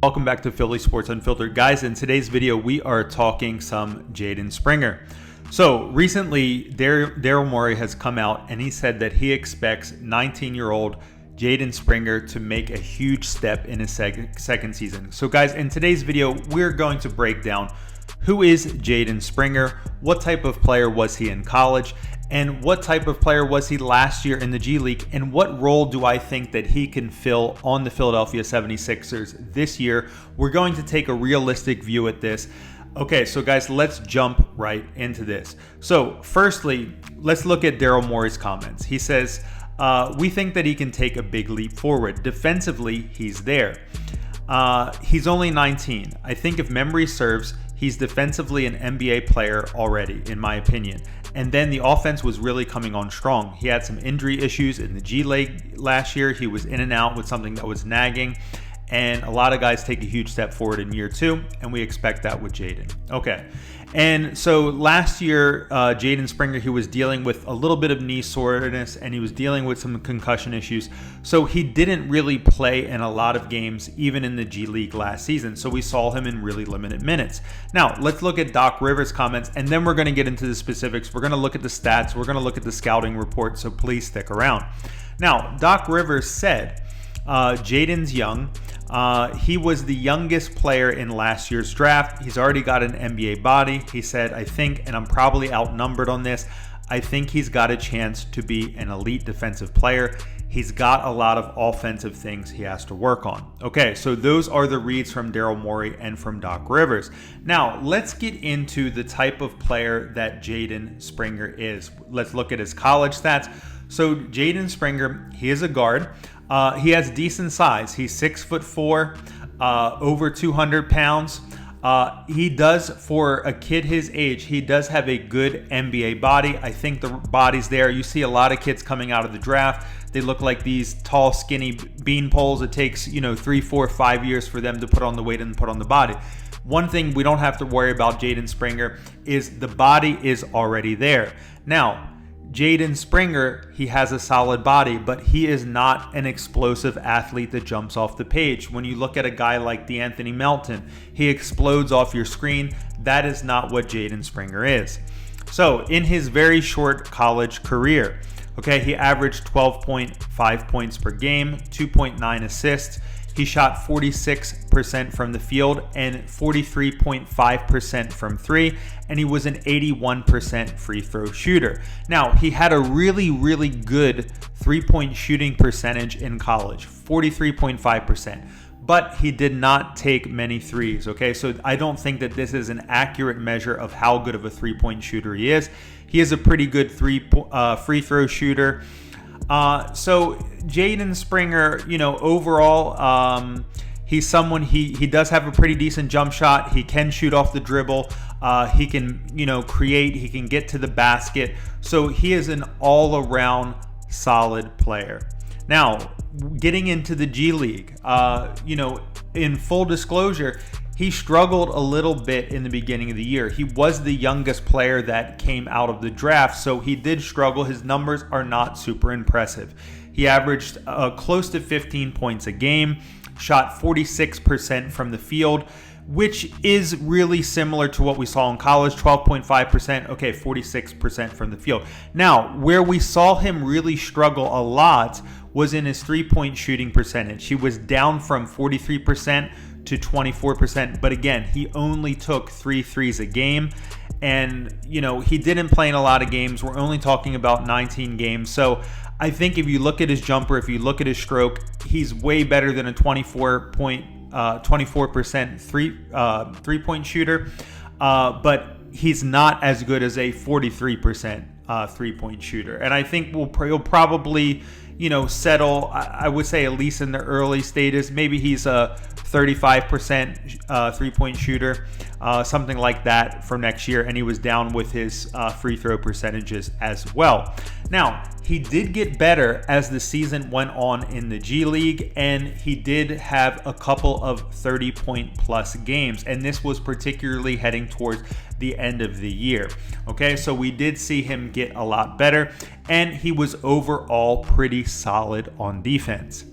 Welcome back to Philly Sports Unfiltered. Guys, in today's video, we are talking some Jaden Springer. So recently, Daryl Morey has come out and he said that he expects 19-year-old Jaden Springer to make a huge step in his second season. So guys, in today's video, we're going to break down who is Jaden Springer, what type of player was he in college, and what type of player was he last year in the G League, and what role do I think that he can fill on the Philadelphia 76ers this year. We're going to take a realistic view at this. Okay, so guys, let's jump right into this. So firstly, let's look at Daryl Morey's comments. He says, we think that he can take a big leap forward. Defensively, he's there. He's only 19. I think if memory serves, he's defensively an NBA player already, in my opinion. And then the offense was really coming on strong. He had some injury issues in the G League last year. He was in and out with something that was nagging. And a lot of guys take a huge step forward in year two, and we expect that with Jaden. Okay. And so last year, Jaden Springer, he was dealing with a little bit of knee soreness and he was dealing with some concussion issues. So he didn't really play in a lot of games, even in the G League last season. So we saw him in really limited minutes. Now, let's look at Doc Rivers' comments, and then we're going to get into the specifics. We're going to look at the stats. We're going to look at the scouting report. So please stick around. Now, Doc Rivers said, Jaden's young. He was the youngest player in last year's draft. He's already got an NBA body. He said, I think, and I'm probably outnumbered on this, I think he's got a chance to be an elite defensive player. He's got a lot of offensive things he has to work on. Okay, so those are the reads from Daryl Morey and from Doc Rivers. Now, let's get into the type of player that Jaden Springer is. Let's look at his college stats. So Jaden Springer, he is a guard. He has decent size. He's 6'4", over 200 pounds. He does, for a kid his age, he does have a good NBA body. I think the body's there. You see a lot of kids coming out of the draft. They look like these tall, skinny bean poles. It takes, 3, 4, 5 years for them to put on the weight and put on the body. One thing we don't have to worry about Jaden Springer is the body is already there. Now, Jaden Springer, he has a solid body, but he is not an explosive athlete that jumps off the page. When you look at a guy like DeAnthony Melton, he explodes off your screen. That is not what Jaden Springer is. So in his very short college career, he averaged 12.5 points per game, 2.9 assists. He shot 46% from the field and 43.5% from three, and he was an 81% free throw shooter. Now, he had a really, really good three-point shooting percentage in college, 43.5%, but he did not take many threes, So I don't think that this is an accurate measure of how good of a three-point shooter he is. He is a pretty good free throw shooter. So Jaden Springer, overall, he's someone, he does have a pretty decent jump shot. He can shoot off the dribble. He can, create, he can get to the basket. So he is an all-around solid player. Now, getting into the G League, in full disclosure, he struggled a little bit in the beginning of the year. He was the youngest player that came out of the draft, so he did struggle. His numbers are not super impressive. He averaged close to 15 points a game, shot 46% from the field, which is really similar to what we saw in college, 12.5%, 46% from the field. Now, where we saw him really struggle a lot was in his three-point shooting percentage. He was down from 43% to 24%, but again, he only took 3 threes a game, and he didn't play in a lot of games. We're only talking about 19 games, so I think if you look at his jumper, if you look at his stroke, he's way better than a 24% three-point shooter, but he's not as good as a 43% three-point shooter, and I think he'll probably settle, I would say, at least in the early stages. Maybe he's a 35% three-point shooter, something like that for next year, and he was down with his free throw percentages as well. Now, he did get better as the season went on in the G League, and he did have a couple of 30-point plus games, and this was particularly heading towards the end of the year. So we did see him get a lot better, and he was overall pretty solid on defense.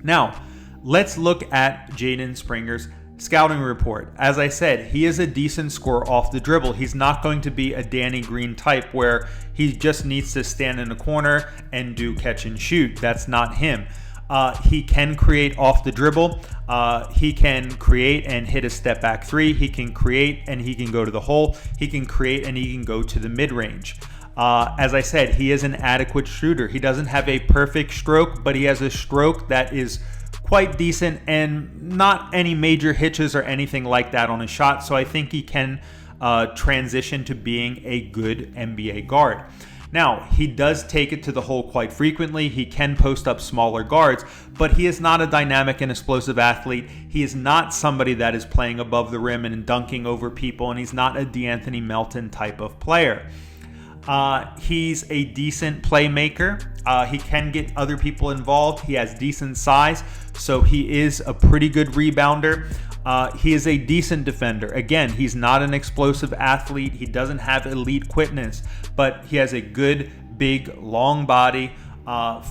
Now, let's look at Jaden Springer's scouting report. As I said, he is a decent scorer off the dribble. He's not going to be a Danny Green type where he just needs to stand in the corner and do catch and shoot. That's not him. He can create off the dribble. He can create and hit a step back three. He can create and he can go to the hole. He can create and he can go to the mid-range. As I said, he is an adequate shooter. He doesn't have a perfect stroke, but he has a stroke that is quite decent and not any major hitches or anything like that on his shot. So I think he can transition to being a good NBA guard. Now, he does take it to the hole quite frequently. He can post up smaller guards, but he is not a dynamic and explosive athlete. He is not somebody that is playing above the rim and dunking over people, and he's not a DeAnthony Melton type of player. He's a decent playmaker. He can get other people involved. He has decent size, so he is a pretty good rebounder. He is a decent defender. Again, he's not an explosive athlete. He doesn't have elite quickness, but he has a good, big, long body,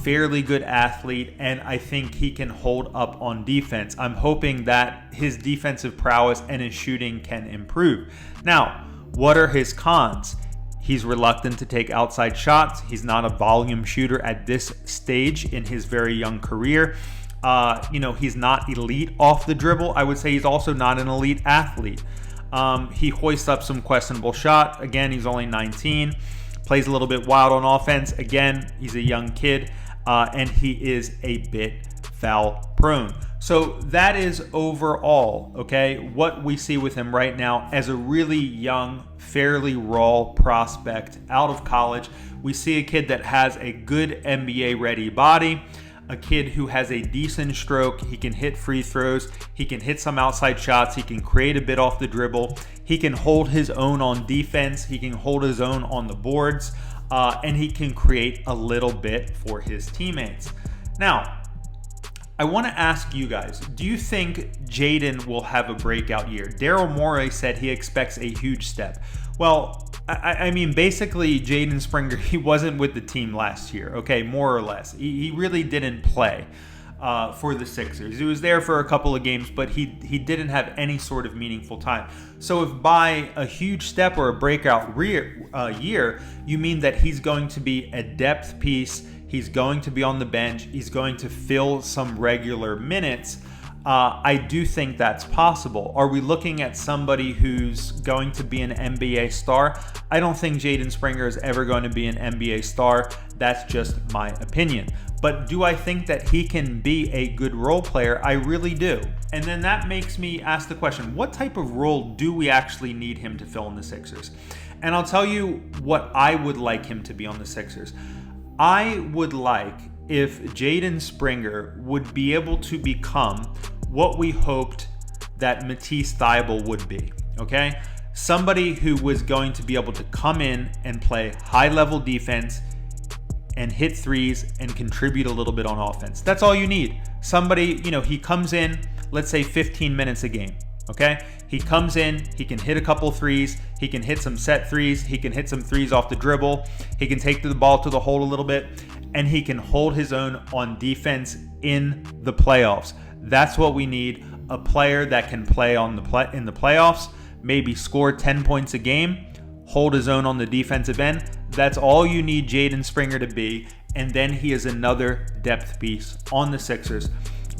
fairly good athlete, and I think he can hold up on defense. I'm hoping that his defensive prowess and his shooting can improve. Now, what are his cons? He's reluctant to take outside shots. He's not a volume shooter at this stage in his very young career. He's not elite off the dribble. I would say he's also not an elite athlete. He hoists up some questionable shot. Again, he's only 19. Plays a little bit wild on offense. Again, he's a young kid, and he is a bit foul prone. So that is overall, okay, what we see with him right now as a really young, fairly raw prospect out of college. We see a kid that has a good NBA-ready body, a kid who has a decent stroke. He can hit free throws. He can hit some outside shots. He can create a bit off the dribble. He can hold his own on defense. He can hold his own on the boards, and he can create a little bit for his teammates. Now, I want to ask you guys, do you think Jaden will have a breakout year? Daryl Morey said he expects a huge step. Well, I mean, basically, Jaden Springer, he wasn't with the team last year, okay, more or less. He really didn't play for the Sixers. He was there for a couple of games, but he didn't have any sort of meaningful time. So if by a huge step or a breakout year, you mean that he's going to be a depth piece, he's going to be on the bench, he's going to fill some regular minutes, I do think that's possible. Are we looking at somebody who's going to be an NBA star? I don't think Jaden Springer is ever going to be an NBA star. That's just my opinion. But do I think that he can be a good role player? I really do. And then that makes me ask the question, what type of role do we actually need him to fill in the Sixers? And I'll tell you what I would like him to be on the Sixers. I would like if Jaden Springer would be able to become what we hoped that Matisse Thybulle would be, okay? Somebody who was going to be able to come in and play high-level defense and hit threes and contribute a little bit on offense. That's all you need. Somebody, he comes in, let's say 15 minutes a game, okay? He comes in, he can hit a couple threes, he can hit some set threes, he can hit some threes off the dribble, he can take the ball to the hole a little bit, and he can hold his own on defense in the playoffs. That's what we need, a player that can play in the playoffs, maybe score 10 points a game, hold his own on the defensive end. That's all you need Jaden Springer to be, and then he is another depth piece on the Sixers.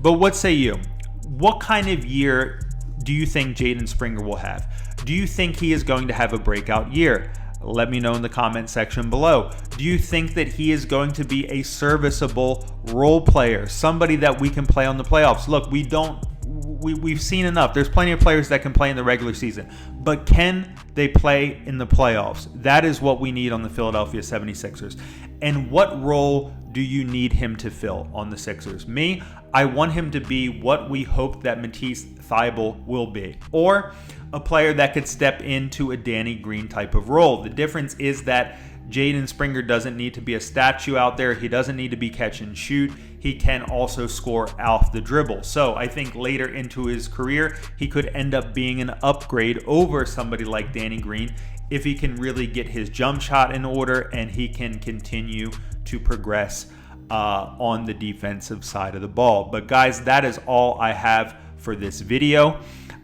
But what say you? What kind of year do you think Jaden Springer will have? Do you think he is going to have a breakout year? Let me know in the comment section below. Do you think that he is going to be a serviceable role player, somebody that we can play on the playoffs? Look, we've seen enough. There's plenty of players that can play in the regular season, but can they play in the playoffs? That is what we need on the Philadelphia 76ers. And what role do you need him to fill on the Sixers? Me, I want him to be what we hope that Matisse Thybulle will be, or a player that could step into a Danny Green type of role. The difference is that Jaden Springer doesn't need to be a statue out there. He doesn't need to be catch and shoot. He can also score off the dribble. So I think later into his career, he could end up being an upgrade over somebody like Danny Green if he can really get his jump shot in order and he can continue to progress on the defensive side of the ball. But guys, that is all I have for this video.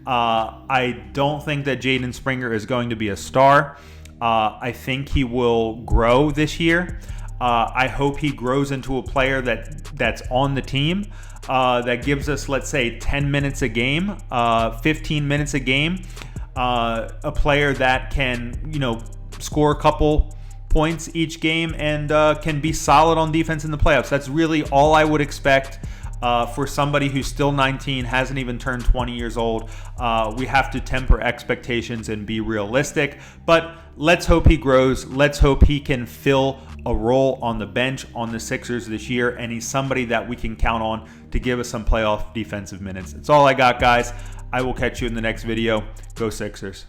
I don't think that Jaden Springer is going to be a star. I think he will grow this year. I hope he grows into a player that's on the team, that gives us, let's say, 10 minutes a game, 15 minutes a game, a player that can, score a couple points each game and can be solid on defense in the playoffs. That's really all I would expect for somebody who's still 19, hasn't even turned 20 years old. We have to temper expectations and be realistic, but let's hope he grows. Let's hope he can fill a role on the bench on the Sixers this year, and he's somebody that we can count on to give us some playoff defensive minutes. That's all I got, guys. I will catch you in the next video. Go Sixers.